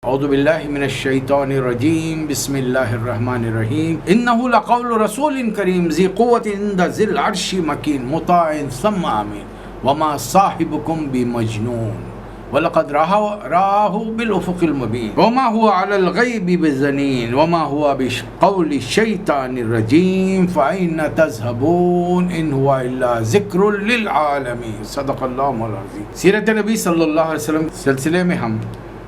اعوذ باللہ من الشیطان الرجیم بسم اللہ الرحمن الرحیم انہ لقول رسول کریم ذی قوت عند ذی العرش مکین مطاع ثم امین وما صاحبکم بمجنون ولقد رآہ بالافق المبین وما هو علی الغیب بضنین وما هو بقول الشیطان الرجیم فأین تذهبون ان هو الا ذکر للعالمین صدق اللہ العظیم۔ سیرت نبی صلی اللہ علیہ وسلم سلسلے میں ہم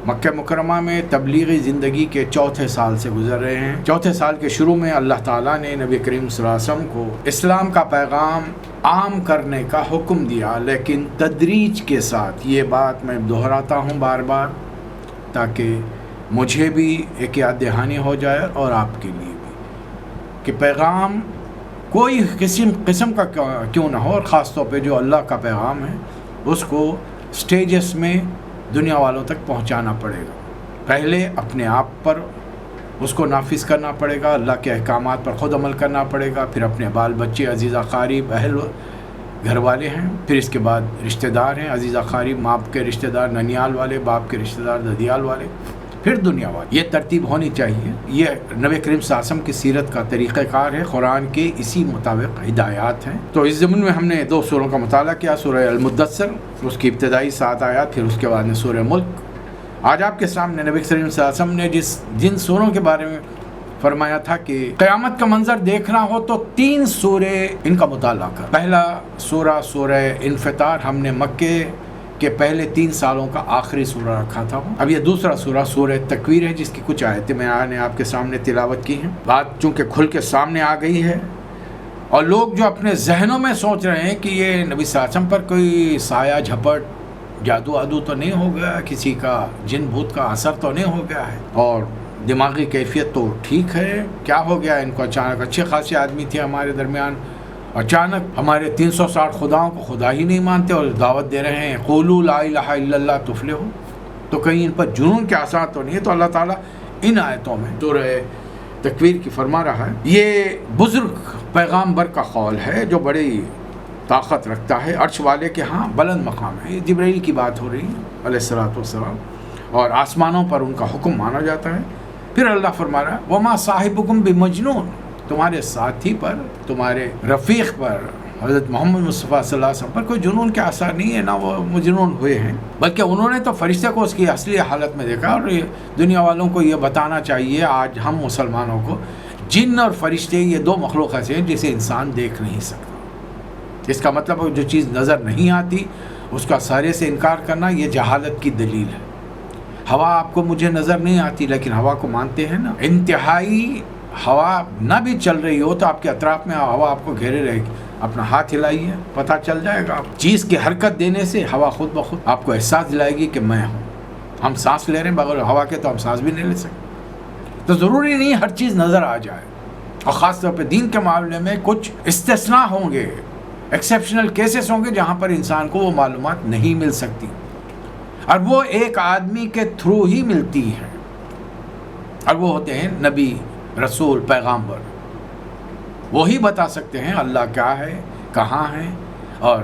مکہ مکرمہ میں تبلیغی زندگی کے چوتھے سال سے گزر رہے ہیں۔ چوتھے سال کے شروع میں اللہ تعالیٰ نے نبی کریم صلی اللہ علیہ وسلم کو اسلام کا پیغام عام کرنے کا حکم دیا، لیکن تدریج کے ساتھ۔ یہ بات میں دہراتا ہوں بار بار تاکہ مجھے بھی ایک یاد دہانی ہو جائے اور آپ کے لیے بھی، کہ پیغام کوئی قسم کا کیوں نہ ہو، اور خاص طور پہ جو اللہ کا پیغام ہے اس کو سٹیجز میں دنیا والوں تک پہنچانا پڑے گا۔ پہلے اپنے آپ پر اس کو نافذ کرنا پڑے گا، اللہ کے احکامات پر خود عمل کرنا پڑے گا، پھر اپنے بال بچے، عزیز اقارب، اہل گھر والے ہیں، پھر اس کے بعد رشتہ دار ہیں، عزیز اقارب، ماں کے رشتہ دار، ننیال والے، باپ کے رشتہ دار، ددیال والے، پھر دنیا والے۔ یہ ترتیب ہونی چاہیے۔ یہ نبی کریم صلی اللہ علیہ وسلم کی سیرت کا طریقہ کار ہے، قرآن کے اسی مطابق ہدایات ہیں۔ تو اس ضمن میں ہم نے 2 سوروں کا مطالعہ کیا، سورہ المدثر، اس کی ابتدائی 7 آیات، پھر اس کے بعد میں سورہ ملک۔ آج آپ کے سامنے نبی کریم صلی اللہ علیہ وسلم نے جن سوروں کے بارے میں فرمایا تھا کہ قیامت کا منظر دیکھنا ہو تو 3 سورے ان کا مطالعہ کر۔ پہلا سورہ انفطار ہم نے مکے کہ پہلے 3 سالوں کا آخری سورہ رکھا تھا۔ اب یہ دوسرا سورہ التکویر ہے، جس کی کچھ آیتیں میں نے آپ کے سامنے تلاوت کی ہیں۔ بات چونکہ کھل کے سامنے آ گئی ہے، اور لوگ جو اپنے ذہنوں میں سوچ رہے ہیں کہ یہ نبی صلی اللہ علیہ وسلم پر کوئی سایہ جھپٹ، جادو آدو تو نہیں ہو گیا، کسی کا جن بھوت کا اثر تو نہیں ہو گیا ہے، اور دماغی کیفیت تو ٹھیک ہے، کیا ہو گیا ان کو؟ اچانک اچھے خاصے آدمی تھے ہمارے درمیان، اچانک ہمارے 360 خداؤں کو خدا ہی نہیں مانتے اور دعوت دے رہے ہیں قولوا لا الہ الا اللہ تفلحوا۔ تو کہیں ان پر جنون کے آثار تو نہیں ہے؟ تو اللہ تعالیٰ ان آیتوں میں سورہ تکویر کی فرما رہا ہے، یہ بزرگ پیغامبر کا قول ہے جو بڑی طاقت رکھتا ہے، عرش والے کے ہاں بلند مقام ہے۔ یہ جبرائیل کی بات ہو رہی ہے علیہ الصلوۃ والسلام، اور آسمانوں پر ان کا حکم مانا جاتا ہے۔ پھر اللہ فرما رہا ہے وما صاحبکم بمجنون، تمہارے ساتھی پر، تمہارے رفیق پر، حضرت محمد مصطفیٰ صلی اللہ علیہ وسلم پر کوئی جنون کے آثار نہیں ہے، نہ وہ مجنون ہوئے ہیں، بلکہ انہوں نے تو فرشتے کو اس کی اصلی حالت میں دیکھا۔ اور دنیا والوں کو یہ بتانا چاہیے آج ہم مسلمانوں کو، جن اور فرشتے یہ 2 مخلوق ایسے ہیں جسے انسان دیکھ نہیں سکتا۔ اس کا مطلب جو چیز نظر نہیں آتی اس کا سارے سے انکار کرنا، یہ جہالت کی دلیل ہے۔ ہوا آپ کو مجھے نظر نہیں آتی، لیکن ہوا کو مانتے ہیں نا۔ انتہائی ہوا نہ بھی چل رہی ہو تو آپ کے اطراف میں ہوا آپ کو گھیرے رہے گی، اپنا ہاتھ ہلائیے، پتہ چل جائے گا۔ چیز کی حرکت دینے سے ہوا خود بخود آپ کو احساس دلائے گی کہ میں ہوں۔ ہم سانس لے رہے ہیں بغیر ہوا کے تو ہم سانس بھی نہیں لے سکتے۔ تو ضروری نہیں ہر چیز نظر آ جائے، اور خاص طور پہ دین کے معاملے میں کچھ استثناء ہوں گے، ایکسیپشنل کیسز ہوں گے جہاں پر انسان کو وہ معلومات نہیں مل سکتی، اور وہ ایک آدمی کے تھرو ہی ملتی ہے، اور وہ ہوتے ہیں نبی، رسول، پیغامبر۔ وہی بتا سکتے ہیں اللہ کیا ہے، کہاں ہے، اور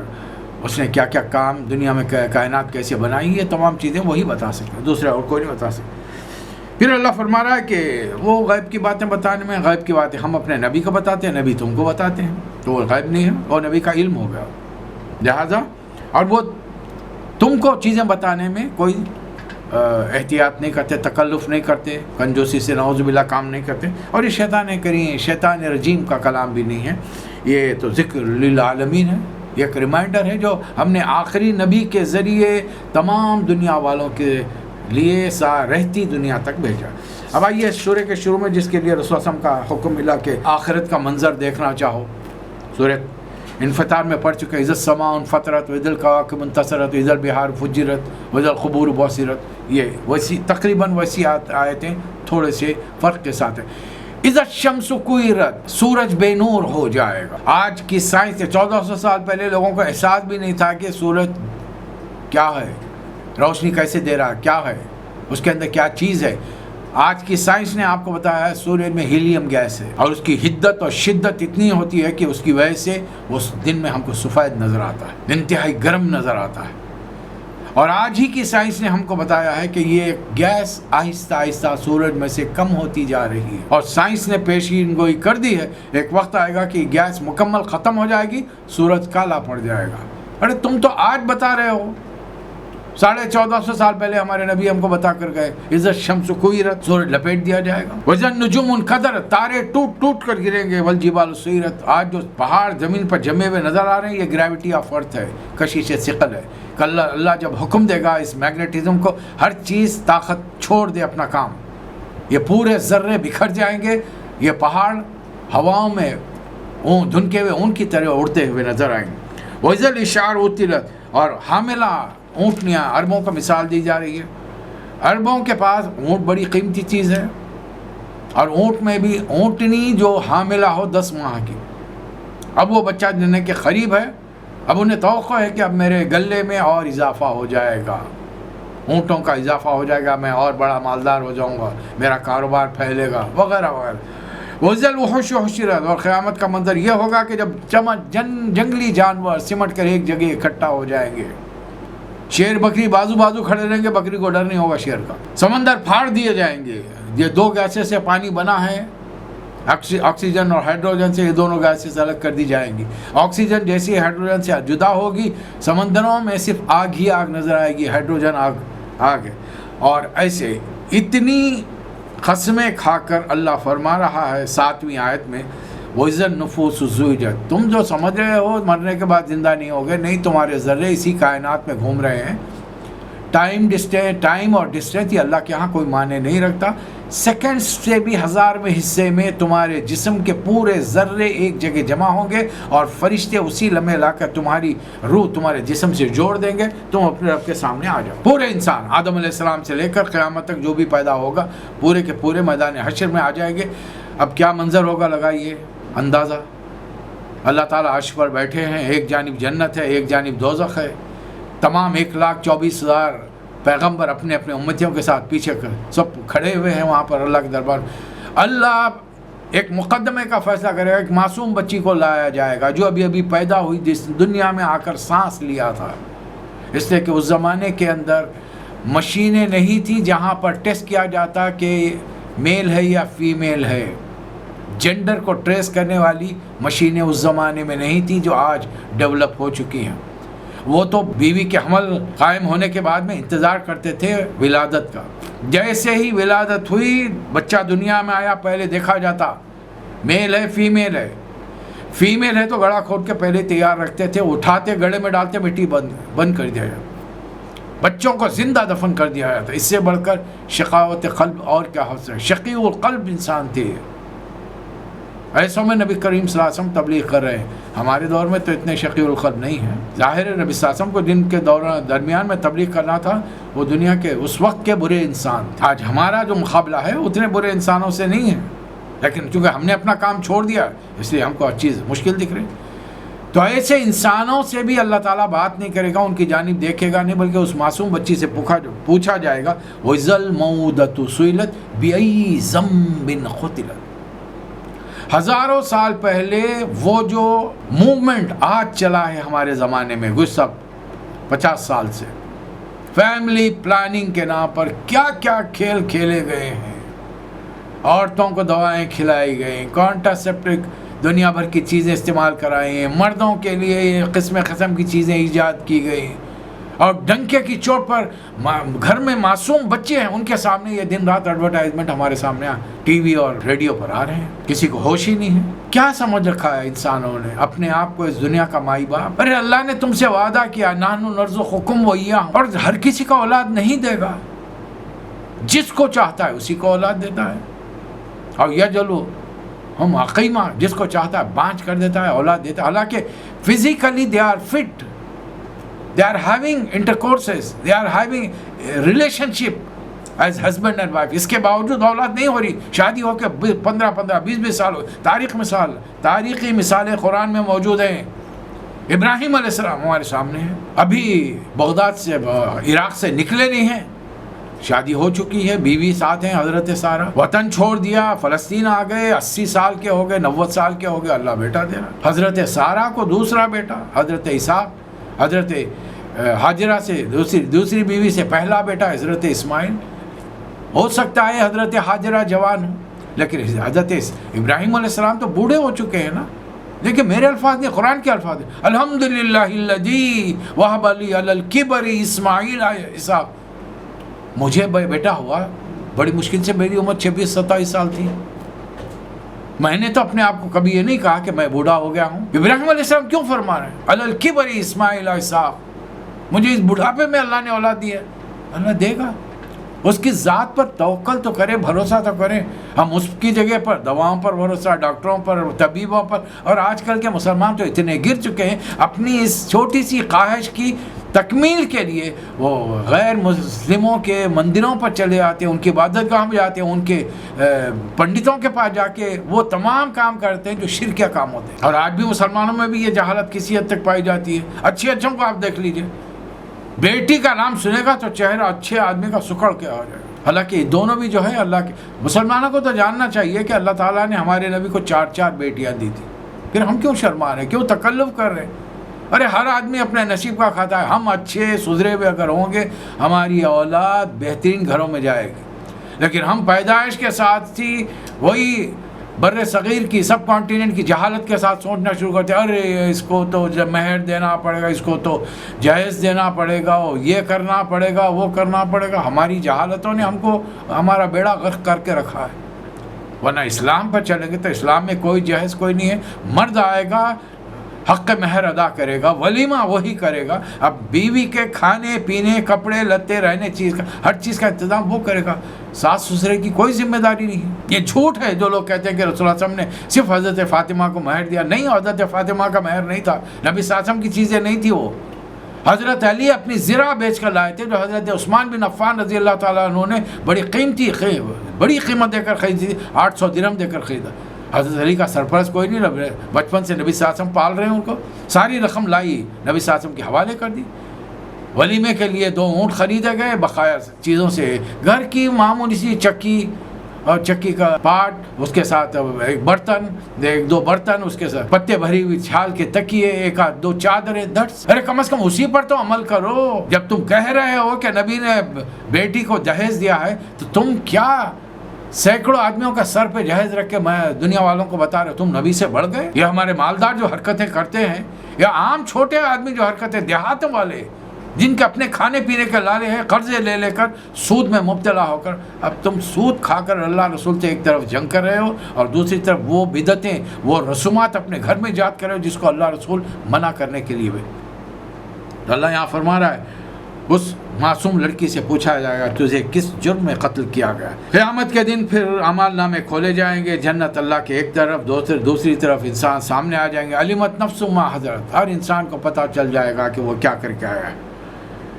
اس نے کیا کیا کام دنیا میں، کائنات کیسے بنائی، یہ تمام چیزیں وہی بتا سکتے ہیں، دوسرے اور کوئی نہیں بتا سکتے۔ پھر اللہ فرما رہا ہے کہ وہ غیب کی باتیں بتانے میں، غیب کی باتیں ہم اپنے نبی کو بتاتے ہیں، نبی تم کو بتاتے ہیں، تو وہ غیب نہیں ہے، اور نبی کا علم ہو گیا لہذا، اور وہ تم کو چیزیں بتانے میں کوئی احتیاط نہیں کرتے، تکلف نہیں کرتے، کنجوسی سے نعوذ باللہ کام نہیں کرتے۔ اور یہ شیطان رجیم کا کلام بھی نہیں ہے، یہ تو ذکر للعالمین ہے، یہ ایک ریمائنڈر ہے جو ہم نے آخری نبی کے ذریعے تمام دنیا والوں کے لیے رہتی دنیا تک بھیجا۔ اب آئیے سورہ کے شروع میں جس کے لیے رسول اللہ صلی اللہ علیہ وسلم کا حکم ملا کہ آخرت کا منظر دیکھنا چاہو، سورۃ انفطار میں پڑھ چکے، اذا السماء انفطرت واذا الکواکب انتثرت واذا البحار فجرت واذا القبور بعثرت، یہ تقریباً ویسی آیتیں تھوڑے سے فرق کے ساتھ ہیں۔ اذا الشمس کوئرت، سورج بے نور ہو جائے گا۔ آج کی سائنس سے 1400 سال پہلے لوگوں کو احساس بھی نہیں تھا کہ سورج کیا ہے، روشنی کیسے دے رہا ہے، کیا ہے اس کے اندر، کیا چیز ہے۔ آج کی سائنس نے آپ کو بتایا ہے سورج میں ہیلیم گیس ہے، اور اس کی حدت اور شدت اتنی ہوتی ہے کہ اس کی وجہ سے اس دن میں ہم کو سفید نظر آتا ہے، انتہائی گرم نظر آتا ہے، اور آج ہی کی سائنس نے ہم کو بتایا ہے کہ یہ گیس آہستہ آہستہ سورج میں سے کم ہوتی جا رہی ہے، اور سائنس نے پیشین گوئی کر دی ہے ایک وقت آئے گا کہ گیس مکمل ختم ہو جائے گی، سورج کالا پڑ جائے گا۔ ارے تم تو آج بتا رہے ہو، 1450 سال پہلے ہمارے نبی ہم کو بتا کر گئے، اذا الشمس کوئرت، سورج لپیٹ دیا جائے گا، واذا النجوم انکدرت، تارے ٹوٹ ٹوٹ کر گریں گے، والجبال سیرت، آج جو پہاڑ زمین پر جمے ہوئے نظر آ رہے ہیں یہ گریوٹی آف ارتھ ہے، کشش ثقل ہے۔ کل اللہ جب حکم دے گا اس میگنیٹزم کو، ہر چیز طاقت چھوڑ دے اپنا کام، یہ پورے ذرے بکھر جائیں گے، یہ پہاڑ ہواؤں میں دھنکے ہوئے اون کی طرح اڑتے ہوئے نظر آئیں گے۔ وَإِذَا الْعِشَارُ عُطِّلَتْ، اور حاملہ اونٹنیاں، عربوں کو مثال دی جا رہی ہے۔ عربوں کے پاس اونٹ بڑی قیمتی چیز ہے، اور اونٹ میں بھی اونٹنی جو حاملہ ہو 10 ماہ کی، اب وہ بچہ دینے کے قریب ہے، اب انہیں توقع ہے کہ اب میرے گلے میں اور اضافہ ہو جائے گا، اونٹوں کا اضافہ ہو جائے گا، میں اور بڑا مالدار ہو جاؤں گا، میرا کاروبار پھیلے گا، وغیرہ وغیرہ۔ وَإِذَا الْوُحُوشُ حُشِرَتْ، اور قیامت کا منظر یہ ہوگا کہ جب جنگلی جانور سمٹ کر ایک جگہ اکٹھا ہو جائیں گے، شیر بکری بازو بازو کھڑے رہیں گے، بکری کو ڈر نہیں ہوگا شیر کا، سمندر پھاڑ دیے جائیں گے، یہ 2 گیسیں سے پانی بنا ہے، آکسیجن اور ہائیڈروجن سے، یہ دونوں گیسز الگ کر دی جائیں گی، آکسیجن جیسی ہائیڈروجن سے جدا ہوگی، سمندروں میں صرف آگ ہی آگ نظر آئے گی، ہائیڈروجن آگ ہے، اور ایسے اتنی قسمیں کھا کر اللہ فرما رہا ہے 7ویں آیت میں، وَإِذَا النُّفُوسُ زُوِّجَتْ، تم جو سمجھ رہے ہو مرنے کے بعد زندہ نہیں ہوگے، نہیں، تمہارے ذرے اسی کائنات میں گھوم رہے ہیں، ٹائم اور ڈسٹینس یہ اللہ کے ہاں کوئی معنی نہیں رکھتا، سیکنڈ سے بھی 1000ویں حصے میں تمہارے جسم کے پورے ذرے ایک جگہ جمع ہوں گے، اور فرشتے اسی لمحے لا کر تمہاری روح تمہارے جسم سے جوڑ دیں گے، تم اپنے رب کے سامنے آ جاؤ۔ پورے انسان آدم علیہ السلام سے لے کر قیامت تک جو بھی پیدا ہوگا پورے کے پورے میدان حشر میں آ جائیں گے۔ اب کیا منظر ہوگا لگائیے اندازہ، اللہ تعالیٰ عرش پر بیٹھے ہیں، ایک جانب جنت ہے، ایک جانب دوزخ ہے، تمام 1,24,000 پیغمبر اپنے اپنے امتیوں کے ساتھ پیچھے سب کھڑے ہوئے ہیں وہاں پر اللہ کے دربار۔ اللہ ایک مقدمے کا فیصلہ کرے گا، ایک معصوم بچی کو لایا جائے گا جو ابھی ابھی پیدا ہوئی، جس دنیا میں آ کر سانس لیا تھا، اس لیے کہ اس زمانے کے اندر مشینیں نہیں تھیں جہاں پر ٹیسٹ کیا جاتا کہ میل ہے یا فیمیل ہے، جینڈر کو ٹریس کرنے والی مشینیں اس زمانے میں نہیں تھیں جو آج ڈیولپ ہو چکی ہیں۔ وہ تو بیوی کے حمل قائم ہونے کے بعد میں انتظار کرتے تھے ولادت کا، جیسے ہی ولادت ہوئی بچہ دنیا میں آیا پہلے دیکھا جاتا میل ہے فیمیل ہے، فیمیل ہے تو گڑھا کھود کے پہلے تیار رکھتے تھے، اٹھاتے گڑھے میں ڈالتے مٹی بند کر دیا جاتا، بچوں کو زندہ دفن کر دیا جاتا۔ اس سے بڑھ کر شقاوت قلب اور کیا ہو سکتا ہے، شقی القلب انسان تھے، ایسوں میں نبی کریم صلی اللہ علیہ وسلم تبلیغ کر رہے ہیں۔ ہمارے دور میں تو اتنے شقی القلب نہیں ہیں، ظاہر ہے نبی صلی اللہ علیہ وسلم کو جن کے درمیان میں تبلیغ کرنا تھا وہ دنیا کے اس وقت کے برے انسان تھے۔ آج ہمارا جو مقابلہ ہے اتنے برے انسانوں سے نہیں ہے، لیکن چونکہ ہم نے اپنا کام چھوڑ دیا اس لیے ہم کو ہر چیز مشکل دکھ رہی۔ تو ایسے انسانوں سے بھی اللہ تعالیٰ بات نہیں کرے گا، ان کی جانب دیکھے گا نہیں، بلکہ اس معصوم بچی سے پوچھا جائے گا، وَإِذَا الْمَوْءُودَةُ سُئِلَتْ بِأَيِّ ذَنبٍ قُتِلَتْ۔ ہزاروں سال پہلے وہ جو موومنٹ آج چلا ہے ہمارے زمانے میں، گزشتہ 50 سال سے، فیملی پلاننگ کے نام پر کیا کیا کھیل کھیلے گئے ہیں، عورتوں کو دوائیں کھلائی گئی، کانٹراسیپٹک دنیا بھر کی چیزیں استعمال کرائی ہیں، مردوں کے لیے قسم قسم کی چیزیں ایجاد کی گئی، اور ڈنکے کی چوٹ پر گھر میں معصوم بچے ہیں ان کے سامنے یہ دن رات ایڈورٹائزمنٹ ہمارے سامنے ٹی وی اور ریڈیو پر آ رہے ہیں، کسی کو ہوش ہی نہیں ہے۔ کیا سمجھ رکھا ہے انسانوں نے اپنے آپ کو اس دنیا کا مائی باپ؟ ارے اللہ نے تم سے وعدہ کیا، نحن نرزقکم وإیاہم، اور ہر کسی کو اولاد نہیں دے گا، جس کو چاہتا ہے اسی کو اولاد دیتا ہے، اور یجلو ہم عقیمہ، جس کو چاہتا ہے بانج کر دیتا ہے، اولاد دیتا ہے، حالانکہ physically they are fit, they are having intercourses, they are having relationship as husband and wife، اس کے باوجود اولاد نہیں ہو رہی، شادی ہو کے 15 20 سال ہو، تاریخی مثالیں قرآن میں موجود ہیں۔ ابراہیم علیہ السلام ہمارے سامنے ہیں، ابھی بغداد سے عراق سے نکلے نہیں ہیں، شادی ہو چکی ہے، بیوی ساتھ ہیں حضرت سارہ، وطن چھوڑ دیا، فلسطین آ گئے، 80 سال کے ہو گئے، 90 سال کے ہو گئے، اللہ بیٹا دے رہا۔ حضرت سارہ کو دوسرا بیٹا، حضرت اسحاق، حضرت حاجرہ سے دوسری بیوی سے پہلا بیٹا حضرت اسماعیل، ہو سکتا ہے حضرت حاجرہ جوان ہوں، لیکن حضرت ابراہیم علیہ السلام تو بوڑھے ہو چکے ہیں نا. لیکن میرے الفاظ نہیں، قرآن کے الفاظ ہیں. الحمدللہ الذی وہب لی علی الکبر اسماعیل اسحاق. مجھے بیٹا ہوا بڑی مشکل سے، میری عمر 26-27 سال تھی. میں نے تو اپنے آپ کو کبھی یہ نہیں کہا کہ میں بوڑھا ہو گیا ہوں. ابراہیم علیہ السلام کیوں فرما رہے ہیں علی الکبر اسماعیل اسحاق؟ مجھے اس بڑھاپے میں اللہ نے اولاد دی ہے. اللہ دے گا. اس کی ذات پر توکل تو کریں، بھروسہ تو کریں. ہم اس کی جگہ پر دواؤں پر بھروسہ، ڈاکٹروں پر، طبیبوں پر، اور آج کل کے مسلمان تو اتنے گر چکے ہیں اپنی اس چھوٹی سی خواہش کی تکمیل کے لیے وہ غیر مسلموں کے مندروں پر چلے آتے ہیں، ان کی عبادت گاہ میں جاتے ہیں، ان کے پنڈتوں کے پاس جا کے وہ تمام کام کرتے ہیں جو شرک کے کام ہوتے ہیں. اور آج بھی مسلمانوں میں بھی یہ جہالت کسی حد تک پائی جاتی ہے. اچھے اچھوں کو آپ دیکھ لیجئے، بیٹی کا نام سنے گا تو چہرہ اچھے آدمی کا سکڑ کے آ جائے. حالانکہ دونوں بھی جو ہے اللہ کے مسلمانوں کو تو جاننا چاہیے کہ اللہ تعالیٰ نے ہمارے نبی کو 4 بیٹیاں دی تھی. پھر ہم کیوں شرما رہے ہیں، کیوں تکلف کر رہے ہیں؟ ارے ہر آدمی اپنے نصیب کا کھاتا ہے. ہم اچھے سدھرے ہوئے اگر ہوں گے ہماری اولاد بہترین گھروں میں جائے گی. لیکن ہم پیدائش کے ساتھ ہی وہی بر صغیر کی سب کانٹیننٹ کی جہالت کے ساتھ سوچنا شروع کرتے ہیں، ارے اس کو تو مہر دینا پڑے گا، اس کو تو جہیز دینا پڑے گا، یہ کرنا پڑے گا، وہ کرنا پڑے گا. ہماری جہالتوں نے ہم کو ہمارا بیڑا غرق کر کے رکھا ہے. ورنہ اسلام پر چلیں گے تو اسلام میں کوئی جہیز کوئی نہیں ہے. مرد آئے گا حق مہر ادا کرے گا، ولیمہ وہی کرے گا. اب بیوی کے کھانے پینے، کپڑے لتے، رہنے چیز کا ہر چیز کا انتظام وہ کرے گا. ساس سسرے کی کوئی ذمہ داری نہیں ہے. یہ جھوٹ ہے جو لوگ کہتے ہیں کہ رسول اللہ صلی اللہ علیہ وسلم نے صرف حضرت فاطمہ کو مہر دیا. نہیں، حضرت فاطمہ کا مہر نہیں تھا، نبی صلی اللہ علیہ وسلم کی چیزیں نہیں تھی. وہ حضرت علی اپنی زرہ بیچ کر لائے تھے، جو حضرت عثمان بن عفان رضی اللہ تعالیٰ عنہ نے بڑی قیمت دے کر خریدی تھی. 800 درہم دے کر خریدا. حضرت علی کا سرپرست کوئی نہیں، بچپن سے نبی صلی اللہ علیہ وسلم پال رہے ہیں ان کو. ساری رقم لائی نبی صلی اللہ علیہ وسلم کے حوالے کر دی. ولیمے کے لیے 2 اونٹ خریدے گئے بقایا چیزوں سے. گھر کی معمولی سی چکی اور چکی کا پاٹ، اس کے ساتھ ایک برتن، 1-2 برتن، اس کے ساتھ پتے بھری ہوئی چھال کے تکیے، 1-2 چادریں، دٹس. ارے کم از کم اسی پر تو عمل کرو. جب تم کہہ رہے ہو کہ نبی نے بیٹی کو جہیز دیا ہے تو تم کیا سینکڑوں آدمیوں کا سر پہ جہیز رکھ کے میں دنیا والوں کو بتا رہے ہو تم نبی سے بڑھ گئے؟ یہ ہمارے مالدار جو حرکتیں کرتے ہیں، یا عام چھوٹے آدمی جو حرکتیں، دیہاتوں والے جن کے اپنے کھانے پینے کے لالے ہیں، قرضے لے کر سود میں مبتلا ہو کر، اب تم سود کھا کر اللہ رسول سے ایک طرف جنگ کر رہے ہو اور دوسری طرف وہ بدعتیں، وہ رسومات اپنے گھر میں ایجاد کر رہے ہو جس کو اللہ رسول منع کرنے کے لیے. اللہ یہاں فرما رہا ہے اس معصوم لڑکی سے پوچھا جائے گا تجھے کس جرم میں قتل کیا گیا. قیامت کے دن پھر اعمال نامے کھولے جائیں گے. جنت اللہ کے ایک طرف، دوسری طرف انسان سامنے آ جائیں گے. علمت نفس ما حضرت، ہر انسان کو پتہ چل جائے گا کہ وہ کیا کر کے آیا ہے.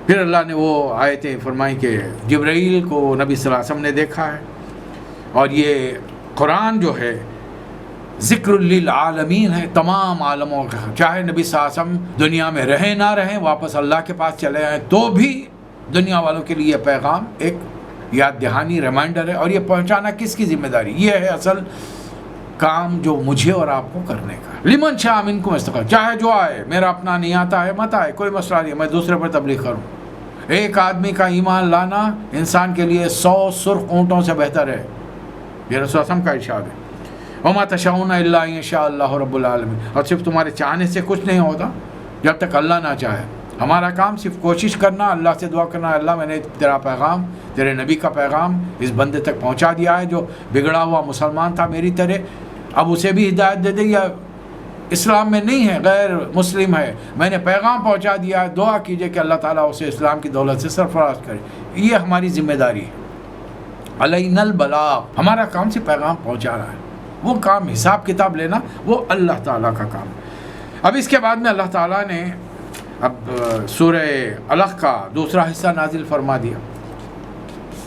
پھر اللہ نے وہ آیتیں فرمائی کہ جبرائیل کو نبی صلی اللہ علیہ وسلم نے دیکھا ہے. اور یہ قرآن جو ہے ذکر للعالمین ہے، تمام عالموں کا. چاہے نبی صلی اللہ علیہ وسلم دنیا میں رہیں نہ رہیں، واپس اللہ کے پاس چلے آئیں، تو بھی دنیا والوں کے لیے یہ پیغام ایک یاد دہانی، ریمائنڈر ہے. اور یہ پہنچانا کس کی ذمہ داری؟ یہ ہے اصل کام جو مجھے اور آپ کو کرنے کا. لمن شاء منکم استقام، چاہے جو آئے. میرا اپنا نہیں آتا ہے مت آئے، کوئی مسئلہ نہیں، میں دوسرے پر تبلیغ کروں. ایک آدمی کا ایمان لانا انسان کے لیے 100 سرخ اونٹوں سے بہتر ہے. یہ رسول اللہ صلی اللہ علیہ وسلم کا ارشاد ہے. وما تشاؤون الا ان شاء اللہ رب العالمین. اور صرف تمہارے چاہنے سے کچھ نہیں ہوتا جب تک اللہ نہ چاہے. ہمارا کام صرف کوشش کرنا، اللہ سے دعا کرنا، اللہ میں نے تیرا پیغام، تیرے نبی کا پیغام اس بندے تک پہنچا دیا ہے جو بگڑا ہوا مسلمان تھا میری طرح. اب اسے بھی ہدایت دے دے، یا اسلام میں نہیں ہے، غیر مسلم ہے، میں نے پیغام پہنچا دیا ہے. دعا کیجئے کہ اللہ تعالیٰ اسے اسلام کی دولت سے سرفراز کرے. یہ ہماری ذمہ داری ہے. علینا البلاغ، ہمارا کام سے پیغام پہنچا رہا ہے. وہ کام حساب کتاب لینا وہ اللہ تعالیٰ کا کام. اب اس کے بعد میں اللہ تعالیٰ نے اب سورہ التکویر کا دوسرا حصہ نازل فرما دیا.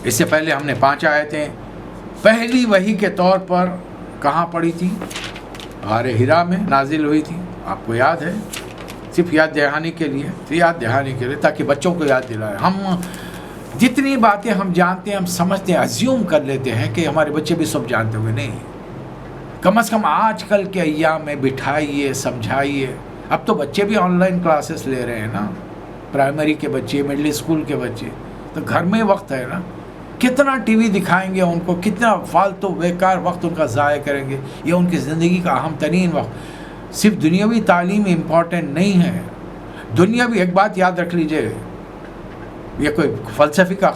اس سے پہلے ہم نے 5 آیتیں پہلی وحی کے طور پر کہاں پڑھی تھی؟ غار حرا میں نازل ہوئی تھی. آپ کو یاد ہے؟ صرف یاد دہانی کے لیے تاکہ بچوں کو یاد دلائے. ہم جتنی باتیں ہم جانتے ہیں، ہم سمجھتے ہیں، ازیوم کر لیتے ہیں کہ ہمارے بچے بھی سب جانتے ہوئے. نہیں، کم از کم آج کل کے ایام میں بٹھائیے، سمجھائیے. اب تو بچے بھی آن لائن کلاسز لے رہے ہیں نا. پرائمری کے بچے، مڈل اسکول کے بچے، تو گھر میں وقت ہے نا، کتنا ٹی وی دکھائیں گے ان کو، کتنا فالتو بیکار وقت ان کا ضائع کریں گے. یہ ان کی زندگی کا اہم ترین وقت. صرف دنیاوی تعلیم امپورٹنٹ نہیں ہے. دنیاوی ایک بات یاد رکھ لیجئے، یہ کوئی فلسفی کا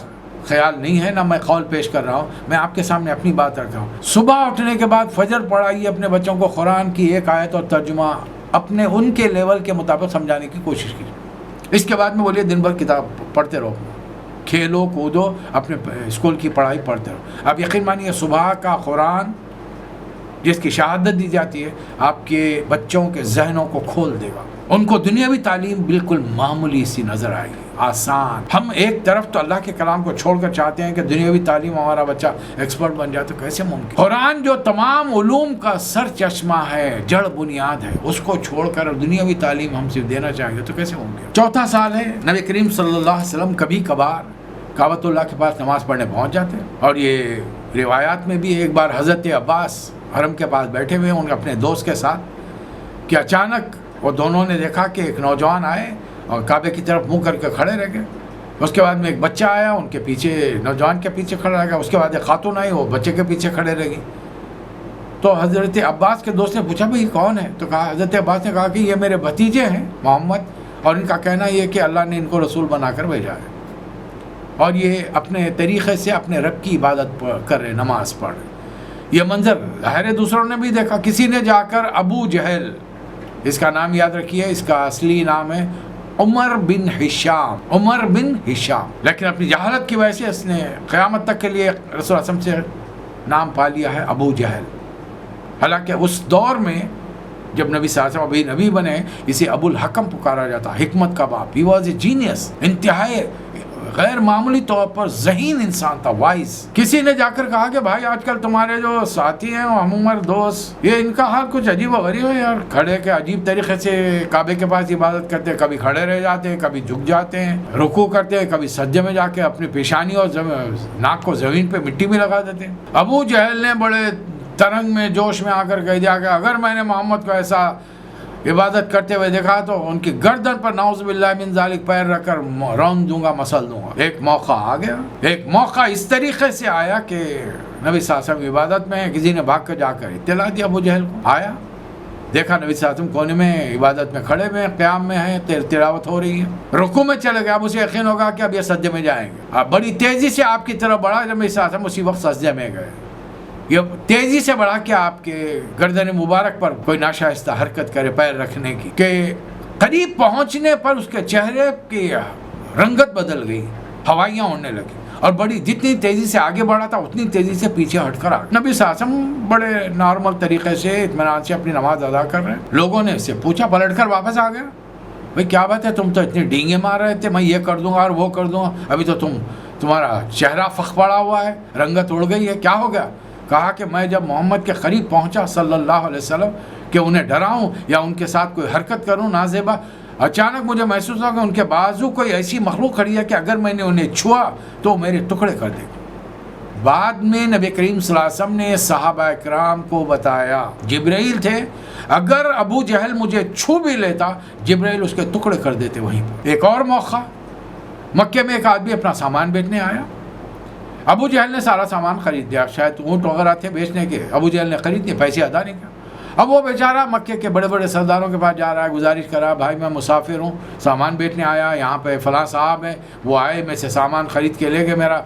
خیال نہیں ہے، نہ میں قول پیش کر رہا ہوں، میں آپ کے سامنے اپنی بات رکھ رہا ہوں. صبح اٹھنے کے بعد فجر پڑھائیے اپنے بچوں کو، قرآن کی ایک آیت اور ترجمہ اپنے ان کے لیول کے مطابق سمجھانے کی کوشش کیجیے. اس کے بعد میں بولیے دن بھر کتاب پڑھتے رہو، کھیلو کودو، اپنے اسکول کی پڑھائی پڑھتے رہو. آپ یقین مانیے صبح کا قرآن جس کی شہادت دی جاتی ہے آپ کے بچوں کے ذہنوں کو کھول دے گا. ان کو دنیاوی تعلیم بالکل معمولی سی نظر آئے گی، آسان. ہم ایک طرف تو اللہ کے کلام کو چھوڑ کر چاہتے ہیں کہ دنیاوی تعلیم ہمارا بچہ ایکسپرٹ بن جائے، تو کیسے ممکن؟ قرآن جو تمام علوم کا سر چشمہ ہے، جڑ بنیاد ہے، اس کو چھوڑ کر دنیاوی تعلیم ہم صرف دینا چاہیں گے تو کیسے ممکن؟ چوتھا سال ہے، نبی کریم صلی اللہ علیہ وسلم کبھی کبھار کعبۃ اللہ کے پاس نماز پڑھنے پہنچ جاتے ہیں. اور یہ روایات میں بھی ایک بار حضرت عباس حرم کے پاس بیٹھے ہوئے ان کے اپنے دوست کے ساتھ کہ اچانک وہ دونوں نے دیکھا کہ ایک نوجوان آئے اور کعبے کی طرف منہ کر کے کھڑے رہ گئے. اس کے بعد میں ایک بچہ آیا، ان کے پیچھے، نوجوان کے پیچھے کھڑا رہ گیا. اس کے بعد ایک خاتون آئی، وہ بچے کے پیچھے کھڑے رہ گئی. تو حضرت عباس کے دوست نے پوچھا بھائی کون ہے؟ تو کہا، حضرت عباس نے کہا کہ یہ میرے بھتیجے ہیں محمد، اور ان کا کہنا یہ کہ اللہ نے ان کو رسول بنا کر بھیجا ہے، اور یہ اپنے طریقے سے اپنے رب کی عبادت کر رہے، نماز پڑھ رہے. یہ منظر ظاہر دوسروں نے بھی دیکھا. کسی نے جا کر ابو جہل، اس کا نام یاد رکھیے، اس کا اصلی نام ہے عمر بن ہشام، عمر بن ہشام، لیکن اپنی جہالت کی وجہ سے اس نے قیامت تک کے لیے رسول اللہ علیہ وسلم سے نام پا لیا ہے ابو جہل. حالانکہ اس دور میں جب نبی صلی اللہ علیہ وسلم ابھی نبی بنے، اسے ابو الحکم پکارا جاتا، حکمت کا باپ. ہی واز اے جینیس، انتہائی غیر معمولی طور پر ذہین انسان تھا، وائز. کسی نے جا کر کہا کہ بھائی آج کل تمہارے جو ساتھی ہیں ہم عمر دوست، یہ ان کا حال کچھ عجیب و غریب ہے یار، کھڑے کے عجیب طریقے سے کعبے کے پاس عبادت کرتے ہیں، کبھی کھڑے رہ جاتے ہیں، کبھی جھک جاتے ہیں، رکوع کرتے ہیں، کبھی سجدے میں جا کے اپنی پیشانی اور ناک کو زمین پہ مٹی میں لگا دیتے ہیں. ابو جہل نے بڑے ترنگ میں جوش میں آ کر کہہ دیا کہ اگر میں نے محمد کو ایسا عبادت کرتے ہوئے دیکھا تو ان کی گردن پر نعوذ باللہ من ذالک پیر رکھ کر رون دوں گا، مسل دوں گا. ایک موقع آ گیا، ایک موقع اس طریقے سے آیا کہ نبی صلی اللہ علیہ وسلم عبادت میں، کسی نے بھاگ کر جا کر اطلاع دیا ابو جہل کو. آیا، دیکھا نبی صلی اللہ علیہ وسلم کونے میں عبادت میں کھڑے ہوئے، قیام میں ہیں، تلاوت ہو رہی ہے. رکوع میں چلے گئے، اب اسے یقین ہوگا کہ اب یہ سجدے میں جائیں گے. اب بڑی تیزی سے آپ کی طرف بڑھا، نبی صلی اللہ علیہ وسلم اسی وقت سجدے میں گئے. یہ تیزی سے بڑھا کہ آپ کے گردن مبارک پر کوئی ناشائستہ حرکت کرے پیر رکھنے کی، کہ قریب پہنچنے پر اس کے چہرے کی رنگت بدل گئی، ہوائیاں اڑنے لگی، اور بڑی جتنی تیزی سے آگے بڑھا تھا اتنی تیزی سے پیچھے ہٹ کر آ گیا. نبی صلی اللہ علیہ وسلم بڑے نارمل طریقے سے اطمینان سے اپنی نماز ادا کر رہے ہیں. لوگوں نے اس سے پوچھا، پلٹ کر واپس آ گیا، بھائی کیا بات ہے، تم تو اتنی ڈینگے مار رہے تھے، میں یہ کر دوں گا اور وہ کر دوں گا، ابھی تو تمہارا چہرہ فخ پڑا ہوا ہے، رنگت اڑ گئی ہے، کیا ہو گیا؟ کہا کہ میں جب محمد کے قریب پہنچا صلی اللہ علیہ وسلم کہ انہیں ڈراؤں یا ان کے ساتھ کوئی حرکت کروں نازیبا، اچانک مجھے محسوس ہوا کہ ان کے بازو کوئی ایسی مخلوق کھڑی ہے کہ اگر میں نے انہیں چھوا تو میرے ٹکڑے کر دے گی. بعد میں نبی کریم صلی اللہ علیہ وسلم نے صحابہ کرام کو بتایا، جبرائیل تھے، اگر ابو جہل مجھے چھو بھی لیتا جبرائیل اس کے ٹکڑے کر دیتے وہیں پر. ایک اور موقع، مکے میں ایک آدمی اپنا سامان بیچنے آیا. ابو جہل نے سارا سامان خرید لیا، شاید اونٹ وغیرہ تھے بیچنے کے، ابو جہل نے خرید لیے، پیسے ادا نہیں کیا. اب وہ بیچارہ مکے کے بڑے بڑے سرداروں کے پاس جا رہا ہے، گزارش کر رہا، بھائی میں مسافر ہوں، سامان بیچنے آیا، یہاں پہ فلاں صاحب ہیں، وہ آئے میں سے سامان خرید کے لے گئے میرا،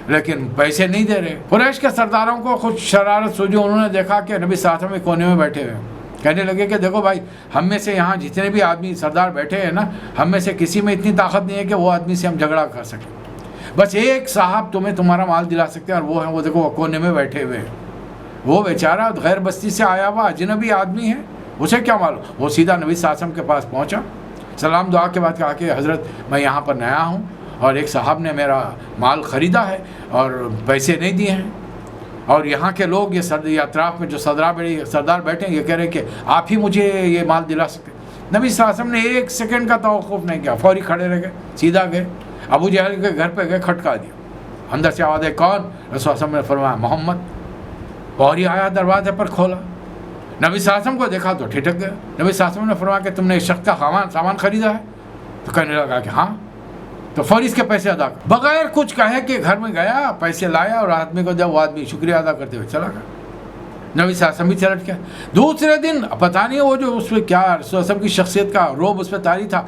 لیکن پیسے نہیں دے رہے. قریش کے سرداروں کو خود شرارت سوجی، انہوں نے دیکھا کہ نبی صلی اللہ علیہ وسلم کونے میں بیٹھے ہوئے، کہنے لگے کہ دیکھو بھائی، ہم میں سے یہاں جتنے بھی آدمی سردار بیٹھے ہیں نا، ہم میں سے کسی میں اتنی طاقت نہیں ہے کہ وہ آدمی سے ہم جھگڑا کر سکیں. بس ایک صاحب تمہیں تمہارا مال دلا سکتے ہیں، اور وہ ہیں، وہ دیکھو وہ کونے میں بیٹھے ہوئے ہیں. وہ بیچارہ غیر بستی سے آیا ہوا اجنبی آدمی ہے، اسے کیا معلوم. وہ سیدھا نبی صلی اللہ علیہ وسلم کے پاس پہنچا، سلام دعا کے بعد کہا کہ حضرت میں یہاں پر نیا ہوں اور ایک صاحب نے میرا مال خریدا ہے اور پیسے نہیں دیے ہیں، اور یہاں کے لوگ یہ اطراف میں جو سردار بیٹھے ہیں یہ کہہ رہے کہ آپ ہی مجھے یہ مال دلا سکتے. نبی صلی اللہ علیہ وسلم نے ایک سیکنڈ کا توقف نہیں کیا، فوری کھڑے رہ گئے، سیدھا گئے ابو جہل کے گھر پہ گئے، کھٹکا دیا. اندر سے آواز ہے کون؟ رسول اللہ علیہ وسلم نے فرمایا محمد. اور یہ آیا، دروازے پر کھولا، نبی صلی اللہ علیہ وسلم کو دیکھا تو ٹھٹک گیا. نبی صلی اللہ علیہ وسلم نے فرمایا کہ تم نے اس شخص کا سامان خریدا ہے؟ تو کہنے لگا کہ ہاں، تو فوری اس کے پیسے ادا کر، بغیر کچھ کہے کہ گھر میں گیا، پیسے لایا، اور آدمی کو جب وہ آدمی شکریہ ادا کرتے ہوئے چلا گیا۔ نبی صلی اللہ علیہ وسلم بھی چلٹ گیا۔ دوسرے دن پتہ نہیں وہ جو اس پہ کیا رسول اللہ علیہ وسلم کی شخصیت کا روب اس پہ طاری تھا،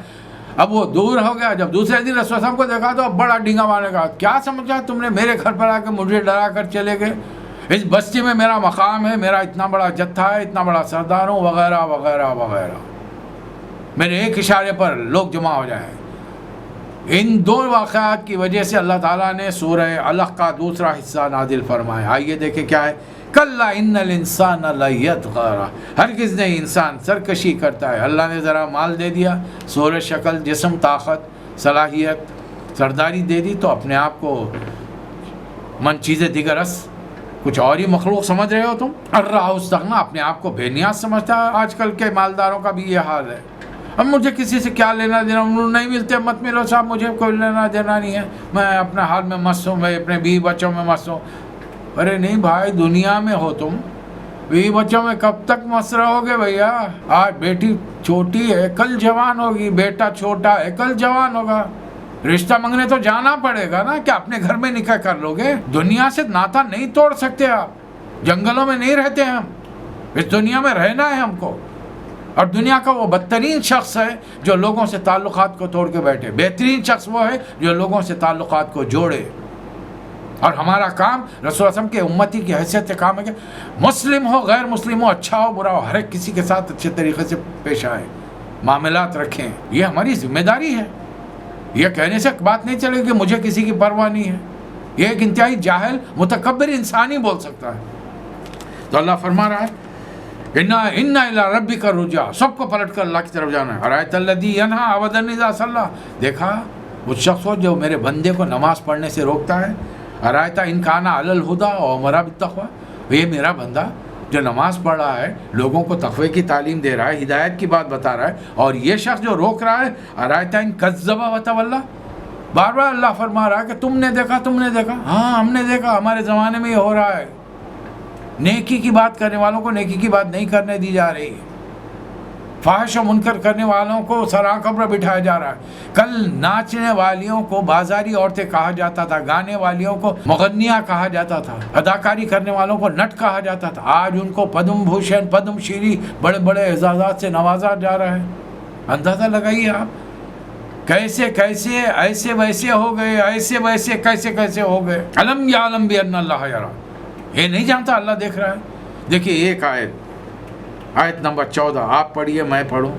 اب وہ دور ہو گیا۔ جب دوسرے دن رسول اللہ علیہ وسلم کو دیکھا تو بڑا ڈینگا مارنے کا، کیا سمجھا تم نے میرے گھر پر آ کے مجھے ڈرا کر چلے گئے، اس بستی میں میرا مقام ہے، میرا اتنا بڑا جتھا ہے، اتنا بڑا سردار ہوں، وغیرہ وغیرہ وغیرہ، میرے ایک اشارے پر لوگ جمع ہو جائیں۔ ان دو واقعات کی وجہ سے اللہ تعالیٰ نے سورہ الق کا دوسرا حصہ نازل فرمایا۔ آئیے دیکھیں کیا ہے۔ کلا ان الانسان لیطغی، ہرگز نہیں، انسان سرکشی کرتا ہے۔ اللہ نے ذرا مال دے دیا، صورت، شکل، جسم، طاقت، صلاحیت، سرداری دے دی، تو اپنے آپ کو من چیز دیگرس، کچھ اور ہی مخلوق سمجھ رہے ہو تم۔ الرّاہ استغنیٰ، اپنے آپ کو بے نیاز سمجھتا ہے۔ آج کل کے مالداروں کا بھی یہ حال ہے، اب مجھے کسی سے کیا لینا دینا، نہیں ملتے مت ملو صاحب، مجھے کوئی لینا دینا نہیں ہے، میں اپنے حال میں مست ہوں، میں اپنے بیوی بچوں میں مست ہوں۔ ارے نہیں بھائی، دنیا میں ہو تم، بیوی بچوں میں کب تک مست رہو گے بھیا؟ آج بیٹی چھوٹی ہے، کل جوان ہوگی، بیٹا چھوٹا ہے، کل جوان ہوگا، رشتہ مانگنے تو جانا پڑے گا نا، کہ اپنے گھر میں نکاح کر لو گے؟ دنیا سے ناتا نہیں توڑ سکتے آپ، جنگلوں میں نہیں رہتے ہم، اس دنیا میں رہنا ہے ہم کو۔ اور دنیا کا وہ بدترین شخص ہے جو لوگوں سے تعلقات کو توڑ کے بیٹھے، بہترین شخص وہ ہے جو لوگوں سے تعلقات کو جوڑے۔ اور ہمارا کام رسول اللہ علیہ وسلم کے امتی کی حیثیت سے کام ہے کہ مسلم ہو غیر مسلم ہو، اچھا ہو برا ہو، ہر ایک کسی کے ساتھ اچھے طریقے سے پیش آئیں، معاملات رکھیں، یہ ہماری ذمہ داری ہے۔ یہ کہنے سے بات نہیں چلے کہ مجھے کسی کی پرواہ نہیں ہے، یہ ایک انتہائی جاہل متکبر انسان ہی بول سکتا ہے۔ تو اللہ فرما رہا ہے اِنَّ إِلَىٰ رَبِّكَ الرُّجْعَىٰ، سب کو پلٹ کر اللہ کی طرف جانا ہے۔ أَرَأَيْتَ الَّذِي يَنْهَىٰ عَبْدًا إِذَا صَلَّىٰ، دیکھا وہ شخص ہو جو میرے بندے کو نماز پڑھنے سے روکتا ہے۔ أَرَأَيْتَ إِنْ كَانَ عَلَى الْهُدَىٰ وَأَمَرَ بِالتَّقْوَىٰ، یہ میرا بندہ جو نماز پڑھ رہا ہے، لوگوں کو تقوی کی تعلیم دے رہا ہے، ہدایت کی بات بتا رہا ہے، اور یہ شخص جو روک رہا ہے، أَرَأَيْتَ إِنْ كَذَّبَ وَتَوَلَّىٰ، بار بار اللہ فرما رہا ہے کہ تم نے دیکھا، تم نے دیکھا، ہاں ہم نے دیکھا، ہمارے زمانے میں یہ ہو رہا ہے۔ نیکی کی بات کرنے والوں کو نیکی کی بات نہیں کرنے دی جا رہی، فحش و منکر کرنے والوں کو سرآنکھوں پر بٹھایا جا رہا ہے۔ کل ناچنے والیوں کو بازاری عورتیں کہا جاتا تھا، گانے والیوں کو مغنیہ کہا جاتا تھا، اداکاری کرنے والوں کو نٹ کہا جاتا تھا، آج ان کو پدم بھوشن، پدم شری، بڑے بڑے اعزازات سے نوازا جا رہا ہے۔ اندازہ لگائیے آپ کیسے کیسے ایسے ویسے ہو گئے، ایسے ویسے کیسے کیسے ہو گئے۔ الم یعلم بان اللہ یری، یہ نہیں جانتا اللہ دیکھ رہا ہے۔ دیکھیے ایک آیت نمبر 14 آپ پڑھیے، میں پڑھوں،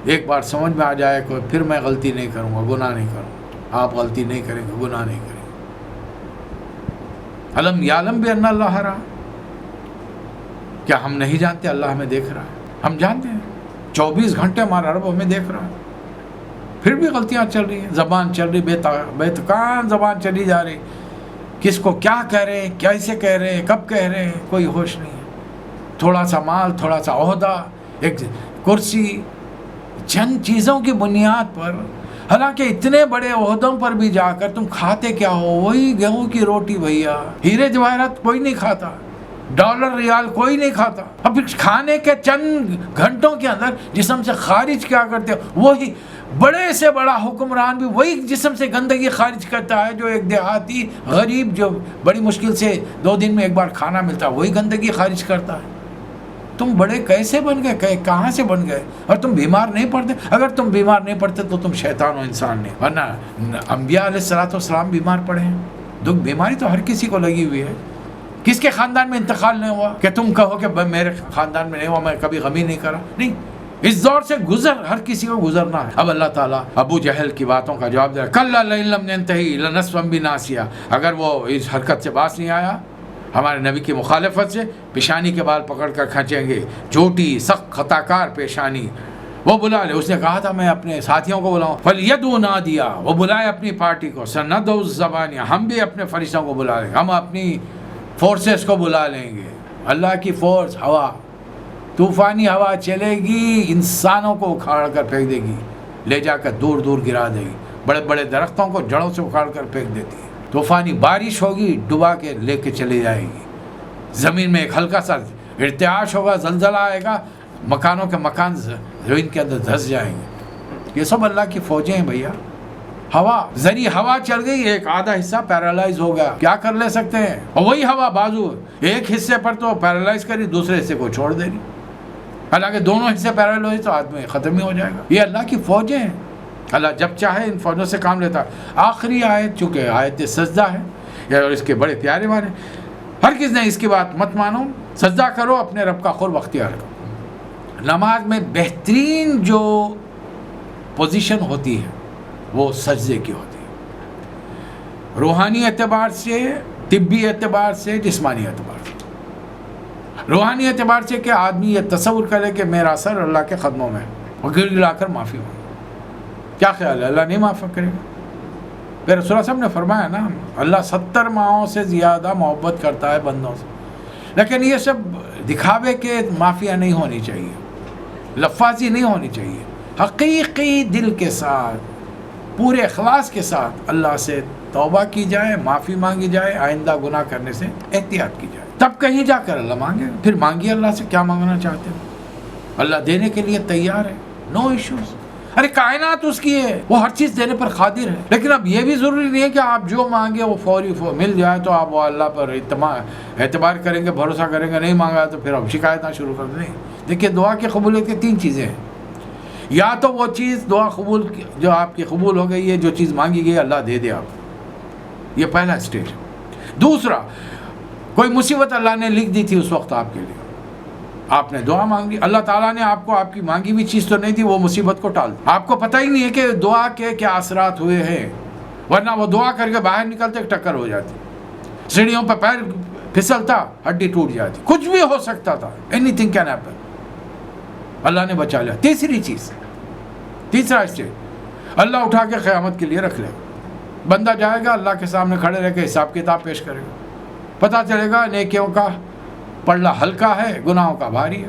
ایک بار سمجھ میں آ جائے کوئی، پھر میں غلطی نہیں کروں گا، گناہ نہیں کروں گا، آپ غلطی نہیں کریں گے، گناہ نہیں کریں گے۔ الم یعلم بان اللہ یری، کیا ہم نہیں جانتے اللہ ہمیں دیکھ رہا ہے؟ ہم جانتے ہیں 24 گھنٹے ہمارا رب ہمیں دیکھ رہا ہے، پھر بھی غلطیاں چل رہی ہیں، زبان چل رہی، بے تکان زبان چلی جا رہی، کس کو کیا کہہ رہے ہیں، کیسے کہہ رہے ہیں، کب کہہ رہے ہیں، کوئی ہوش نہیں ہے۔ تھوڑا سا مال، تھوڑا سا عہدہ، ایک کرسی، چند چیزوں کی بنیاد پر، حالانکہ اتنے بڑے عہدوں پر بھی جا کر تم کھاتے کیا ہو؟ وہی گیہوں کی روٹی بھیا، ہیرے جواہرات کوئی نہیں کھاتا، ڈالر ریال کوئی نہیں کھاتا۔ اب کھانے کے چند گھنٹوں کے اندر جسم سے خارج کیا کرتے ہو؟ وہی بڑے سے بڑا حکمران بھی وہی جسم سے گندگی خارج کرتا ہے، جو ایک دیہاتی غریب جو بڑی مشکل سے 2 دن میں ایک بار کھانا ملتا ہے، وہی گندگی خارج کرتا ہے۔ تم بڑے کیسے بن گئے، کہاں سے بن گئے؟ اور تم بیمار نہیں پڑتے؟ اگر تم بیمار نہیں پڑتے تو تم شیطان و انسان نہیں، ورنہ انبیاء علیہ الصلوۃ والسلام بیمار پڑے ہیں۔ دکھ بیماری تو ہر کسی کو لگی ہوئی ہے، کس کے خاندان میں انتقال نہیں ہوا کہ تم کہو کہ میرے خاندان میں نہیں ہوا، میں کبھی غمی نہیں کرا؟ نہیں، اس دور سے ہر کسی کو گزرنا ہے۔ اب اللہ تعالیٰ ابو جہل کی باتوں کا جواب دے رہا ہے، کلا لئن لم ينتہی لنسفا بناصیہ، اگر وہ اس حرکت سے باز نہیں آیا، ہمارے نبی کی مخالفت سے، پیشانی کے بال پکڑ کر کھینچیں گے، جھوٹی سخت خطا کار پیشانی۔ وہ بلا لے، اس نے کہا تھا میں اپنے ساتھیوں کو بلاؤں، فلیدعو نادیہ، وہ بلائے اپنی پارٹی کو، سندعو زبانی، ہم بھی اپنے فرشتوں کو بلا لیں گے، ہم اپنی فورسز کو بلا لیں گے۔ اللہ کی فورس، ہوا، طوفانی ہوا چلے گی، انسانوں کو اکھاڑ کر پھینک دے گی، لے جا کر دور دور گرا دے گی، بڑے بڑے درختوں کو جڑوں سے اکھاڑ کر پھینک دیتی ہے۔ طوفانی بارش ہوگی، ڈبا کے لے کے چلی جائے گی، زمین میں ایک ہلکا سا ارتعاش ہوگا، زلزلہ آئے گا، مکانوں کے مکان زمین کے اندر دھس جائیں گے۔ یہ سب اللہ کی فوجیں ہیں بھیا. ہوا ذری ہوا چل گئی، ایک آدھا حصہ پیرالائز ہو گیا، کیا کر لے سکتے ہیں؟ اور وہی ہوا بازو ایک حصے پر تو پیرالائز کری، دوسرے حصے کو چھوڑ دے رہی. حالانکہ دونوں حصے پیرالائز تو آدمی ختم ہی ہو جائے گا. یہ اللہ کی فوجیں ہیں. اللہ جب چاہے ان فوجوں سے کام لیتا ہے. آخری آیت چونکہ آیت سجدہ ہے اور اس کے بڑے پیارے معنی، ہرگز نہیں اس کی بات مت مانو، سجدہ کرو، اپنے رب کا قرب اختیار کرو. نماز میں بہترین جو پوزیشن ہوتی ہے وہ سجدے کی ہوتی ہے، روحانی اعتبار سے، طبی اعتبار سے، جسمانی اعتبار سے. روحانی اعتبار سے کہ آدمی یہ تصور کرے کہ میرا سر اللہ کے قدموں میں اور گر گلا کر معافی ہو. کیا خیال ہے اللہ نہیں معاف کرے گا؟ پھر رسول اللہ صاحب نے فرمایا نا، اللہ 70 ماہوں سے زیادہ محبت کرتا ہے بندوں سے. لیکن یہ سب دکھاوے کے معافیاں نہیں ہونی چاہیے، لفاظی نہیں ہونی چاہیے. حقیقی دل کے ساتھ، پورے اخلاص کے ساتھ اللہ سے توبہ کی جائے، معافی مانگی جائے، آئندہ گناہ کرنے سے احتیاط کی جائے، تب کہیں جا کر اللہ مانگے. پھر مانگیے اللہ سے کیا مانگنا چاہتے ہیں، اللہ دینے کے لیے تیار ہے، نو ایشوز. ارے کائنات اس کی ہے، وہ ہر چیز دینے پر قادر ہے. لیکن اب یہ بھی ضروری نہیں ہے کہ آپ جو مانگے وہ فوری مل جائے تو آپ وہ اللہ پر اعتبار کریں گے، بھروسہ کریں گے. نہیں مانگا تو پھر اب شکایت نہ شروع کر دیں. دیکھیے دعا کی قبولیت کی 3 چیزیں ہیں. یا تو وہ چیز دعا قبول جو آپ کی قبول ہو گئی ہے، جو چیز مانگی گئی اللہ دے دے آپ، یہ پہلا اسٹیج. دوسرا، کوئی مصیبت اللہ نے لکھ دی تھی اس وقت آپ کے لیے، آپ نے دعا مانگی، اللہ تعالیٰ نے آپ کو آپ کی مانگی ہوئی چیز تو نہیں دی، وہ مصیبت کو ٹال دی. آپ کو پتہ ہی نہیں ہے کہ دعا کے کیا اثرات ہوئے ہیں، ورنہ وہ دعا کر کے باہر نکلتے ٹکر ہو جاتی، سیڑھیوں پہ پیر پھسلتا، ہڈی ٹوٹ جاتی، کچھ بھی ہو سکتا تھا. Anything can happen. اللہ نے بچا لیا. تیسری چیز، تیسرا اسٹیج، اللہ اٹھا کے قیامت کے لیے رکھ لے گا. بندہ جائے گا اللہ کے سامنے کھڑے رہ کے حساب کتاب پیش کرے گا. پتہ چلے گا نیکیوں کا پلڑا ہلکا ہے، گناہوں کا بھاری ہے.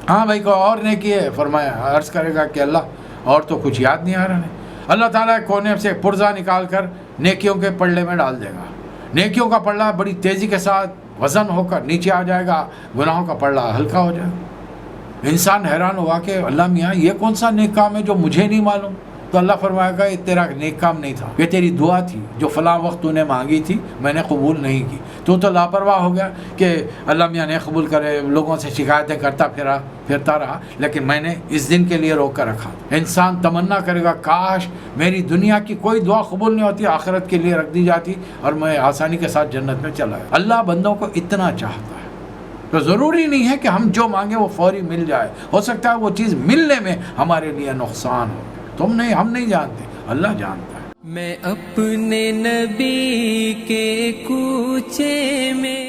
ہاں بھائی کو اور نیکی ہے، فرمایا عرض کرے گا کہ اللہ اور تو کچھ یاد نہیں آ رہا ہے. اللہ تعالیٰ کونے سے پرزہ نکال کر نیکیوں کے پلڑے میں ڈال دے گا. نیکیوں کا پلڑا بڑی تیزی کے ساتھ وزن ہو کر نیچے آ جائے گا، گناہوں کا پلڑا ہلکا ہو جائے گا. انسان حیران ہوا کہ اللہ میاں یہ کون سا نیک کام ہے جو مجھے نہیں معلوم؟ تو اللہ فرمائے گا یہ تیرا نیک کام نہیں تھا، یہ تیری دعا تھی جو فلاں وقت تو نے مانگی تھی، میں نے قبول نہیں کی. تو لاپرواہ ہو گیا کہ اللہ میاں نے قبول کرے، لوگوں سے شکایتیں کرتا پھرتا رہا، لیکن میں نے اس دن کے لیے روک کر رکھا. انسان تمنا کرے گا کاش میری دنیا کی کوئی دعا قبول نہیں ہوتی، آخرت کے لیے رکھ دی جاتی اور میں آسانی کے ساتھ جنت میں چلا گیا. اللہ بندوں کو اتنا چاہتا ہے. تو ضروری نہیں ہے کہ ہم جو مانگیں وہ فوری مل جائے. ہو سکتا ہے وہ چیز ملنے میں ہمارے لیے نقصان ہو. ہم نہیں جانتے، اللہ جانتا ہے. میں اپنے نبی کے کوچے میں